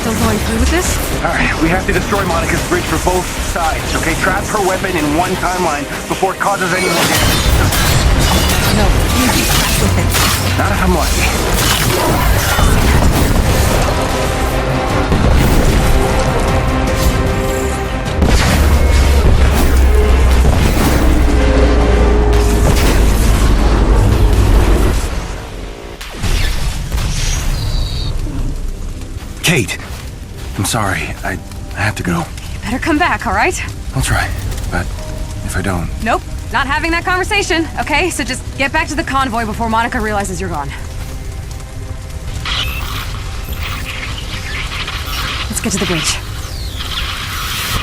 S9: Still going through with this?
S2: Alright, we have to destroy Monica's bridge for both sides, okay? Trap her weapon in one timeline before it causes any more damage.
S9: No, you be trapped with it.
S2: Not if I'm lucky.
S8: Kate! I'm sorry. I have to go.
S1: You better come back, all right?
S8: I'll try, but if I don't...
S1: Nope, not having that conversation, okay? So just get back to the convoy before Monica realizes you're gone. Let's get to the bridge.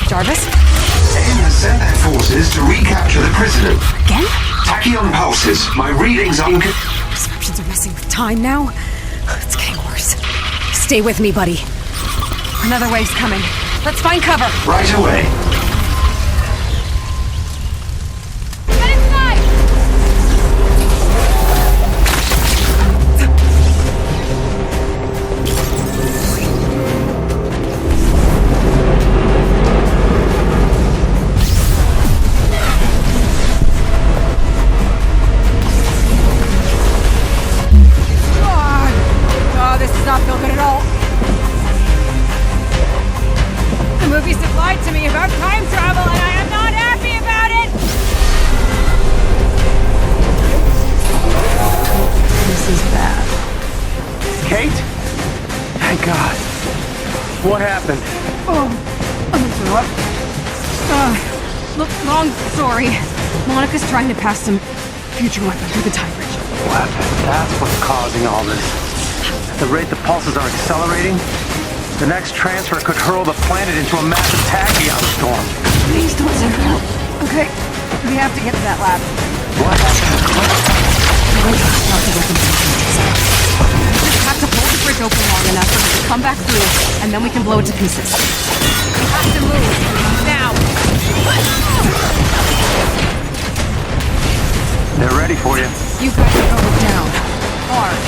S1: Jarvis?
S15: AIM has sent their forces to recapture the prisoner.
S1: Again?
S15: Tachyon pulses. My readings are
S9: Disruptions are messing with time now. It's getting worse. Stay with me, buddy.
S1: Another wave's coming. Let's find cover.
S15: Right away.
S1: Get inside! Oh, this does not feel good at all. The movies have lied to me about time travel, and I am not happy about it!
S2: This is bad. Kate? Thank God. What happened?
S1: Look, long story. Monica's trying to pass some future weapon through the time bridge.
S2: Weapon? That's what's causing all this. At the rate the pulses are accelerating, the next transfer could hurl the planet into a massive tachyon storm.
S1: Please don't send her out. Okay, we have to get to that lab.
S2: What happened to Clint?
S1: We just have to hold the bridge open long enough for it to come back through, and then we can blow it to pieces. We have to move. Now!
S2: They're ready for you.
S1: You guys are going down. Hard.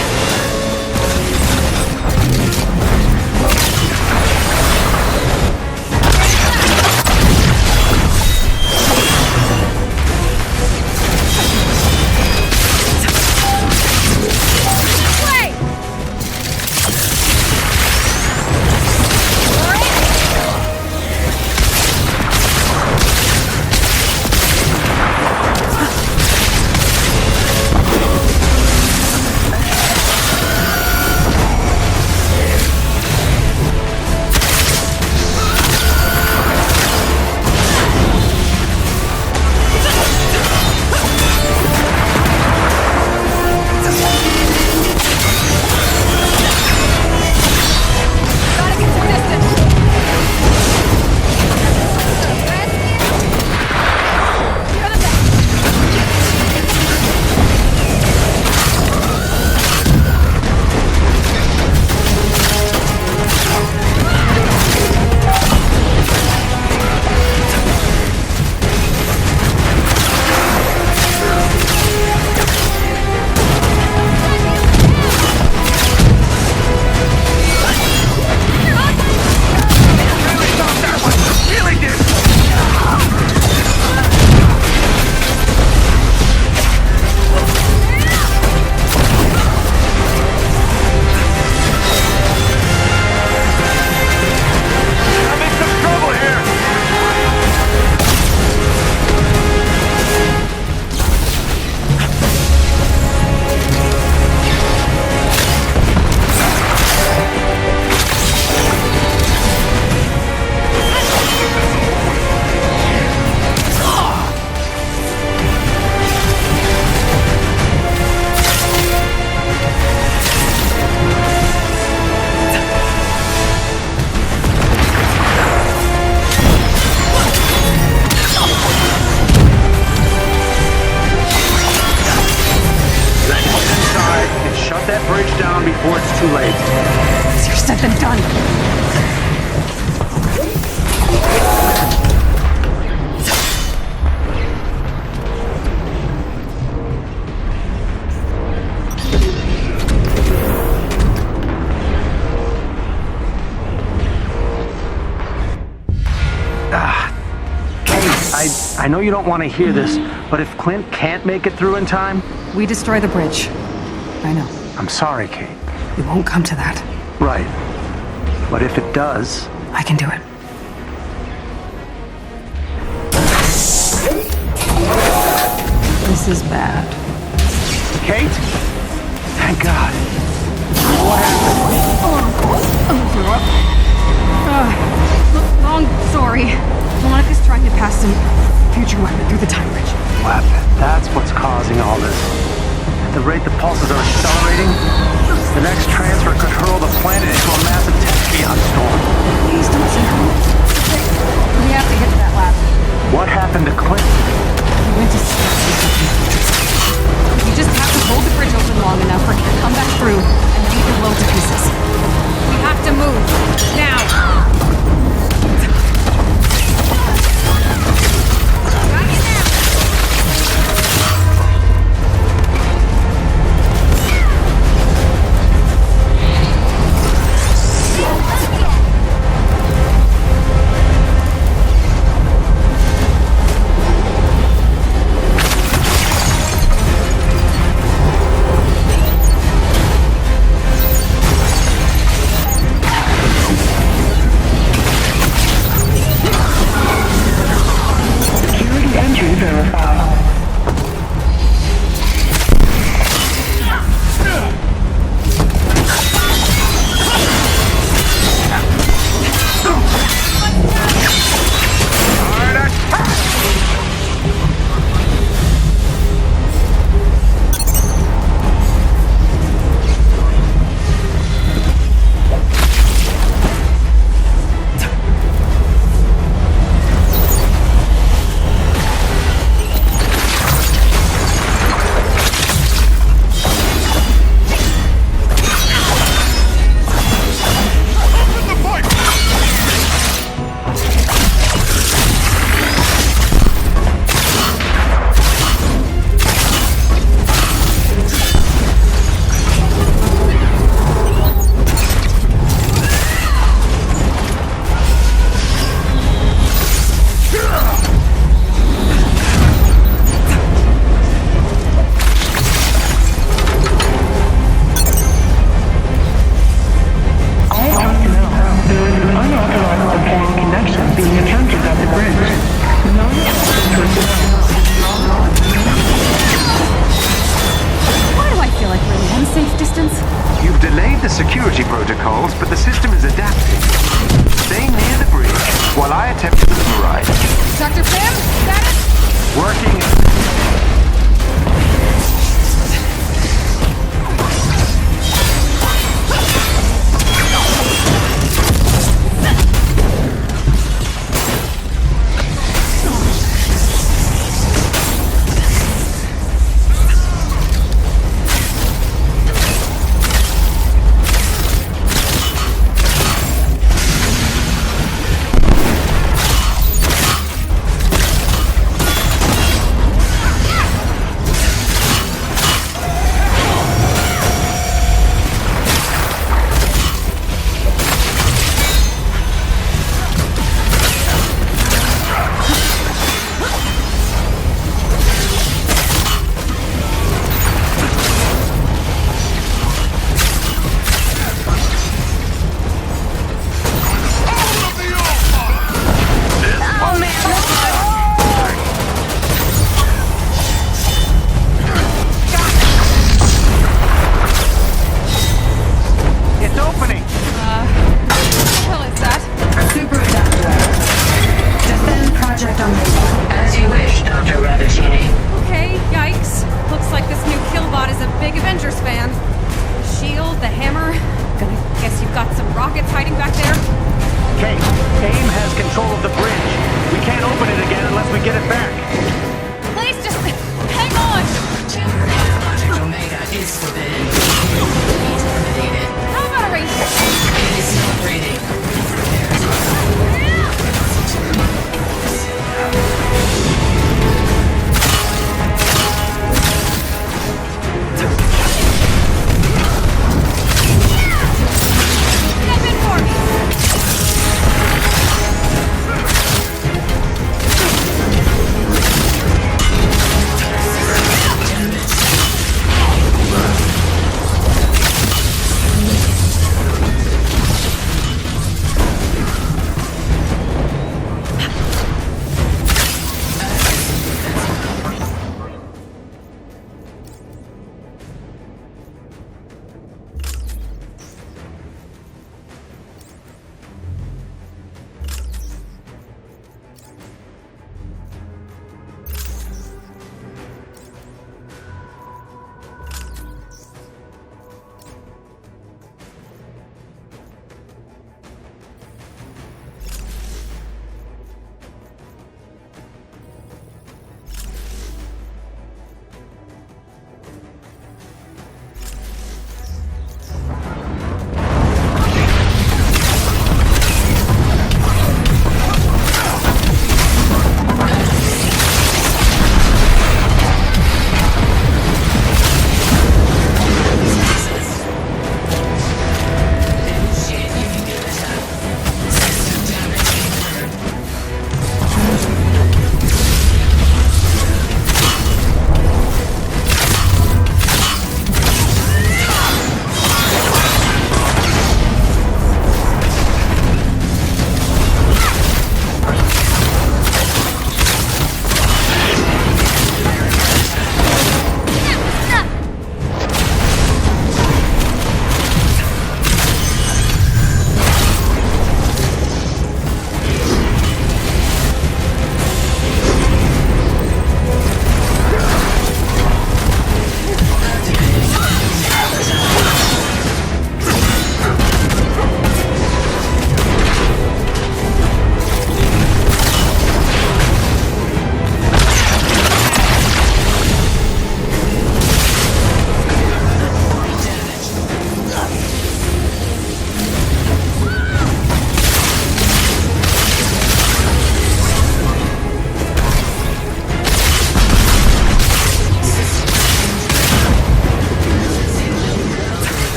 S2: before it's too late.
S1: Easier said than done.
S2: I know you don't want to hear this, but if Clint can't make it through in time...
S9: We destroy the bridge. I know.
S2: I'm sorry, Kate.
S9: It won't come to that.
S2: Right. But if it does...
S9: I can do it. This is bad.
S2: Kate? Thank God. What happened?
S9: Long story. Monica's trying to pass some future weapon through the time bridge.
S2: Weapon? That's what's causing all this. At the rate the pulses are accelerating, the next transfer could hurl the planet into a massive tachyon storm.
S9: Please don't say that. We have to get to that lab.
S2: What happened to Clint?
S9: He went to We just have to hold the bridge open long enough for him to come back through and then we can blow to pieces. We have to move. Now!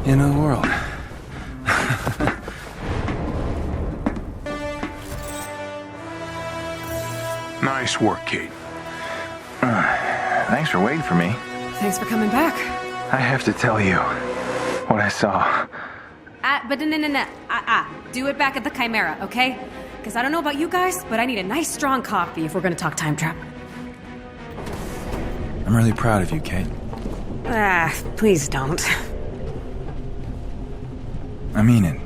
S8: End of the world.
S4: Nice work, Kate.
S18: Thanks for waiting for me.
S9: Thanks for coming back.
S18: I have to tell you what I saw.
S9: But no. Do it back at the Chimera, okay? Because I don't know about you guys, but I need a nice strong coffee if we're gonna talk time trap.
S8: I'm really proud of you, Kate.
S9: Please don't.
S8: I mean it.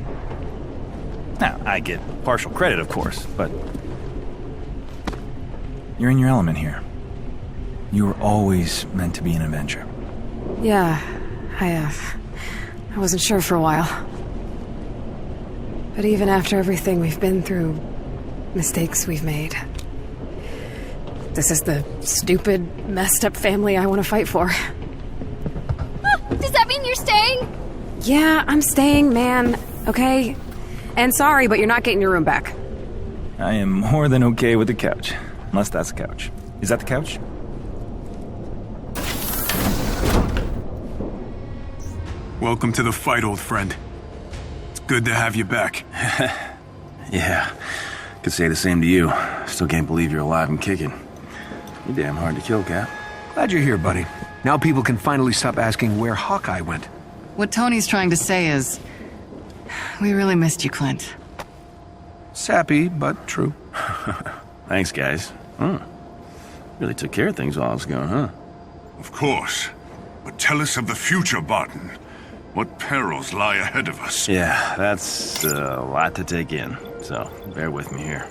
S8: Now, I get partial credit, of course, but you're in your element here. You were always meant to be an Avenger.
S9: Yeah, I wasn't sure for a while. But even after everything we've been through, mistakes we've made, this is the stupid, messed up family I want to fight for.
S3: Does that mean you're staying?
S9: Yeah, I'm staying, man, okay? And sorry, but you're not getting your room back.
S8: I am more than okay with the couch. Unless that's the couch. Is that the couch?
S4: Welcome to the fight, old friend. It's good to have you back.
S8: Yeah. Could say the same to you. Still can't believe you're alive and kicking. You're damn hard to kill, Cap.
S19: Glad you're here, buddy. Now people can finally stop asking where Hawkeye went.
S12: What Tony's trying to say is, we really missed you, Clint.
S19: Sappy, but true.
S8: Thanks, guys. Really took care of things while I was gone, huh?
S17: Of course. But tell us of the future, Barton. What perils lie ahead of us?
S8: Yeah, that's a lot to take in. So, bear with me here.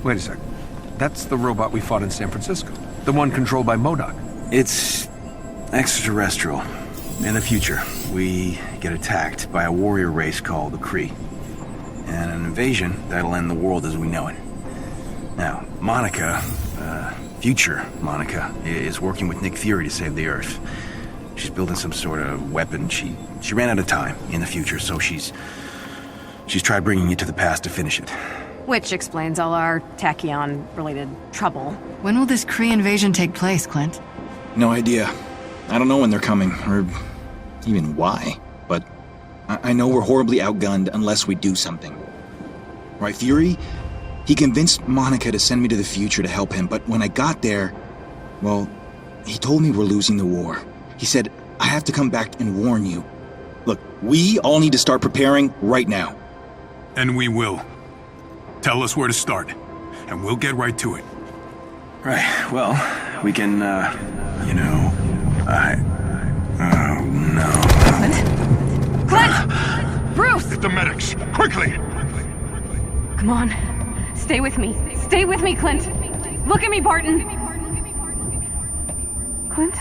S19: Wait a sec. That's the robot we fought in San Francisco. The one controlled by MODOK.
S8: It's extraterrestrial. In the future, we get attacked by a warrior race called the Kree. And an invasion that'll end the world as we know it. Now, Monica, future Monica, is working with Nick Fury to save the Earth. She's building some sort of weapon. She ran out of time in the future, so she's tried bringing it to the past to finish it.
S9: Which explains all our tachyon-related trouble.
S12: When will this Kree invasion take place, Clint?
S20: No idea. I don't know when they're coming, or even why, but I know we're horribly outgunned unless we do something. Right, Fury? He convinced Monica to send me to the future to help him, but when I got there, well, he told me we're losing the war. He said, I have to come back and warn you. Look, we all need to start preparing right now.
S4: And we will. Tell us where to start, and we'll get right to it.
S8: Right, well, we can, Oh, no.
S9: Clint! Bruce!
S17: Get the medics, quickly!
S9: Come on. Stay with me. Stay with me, Clint. Look at me, Barton. Clint?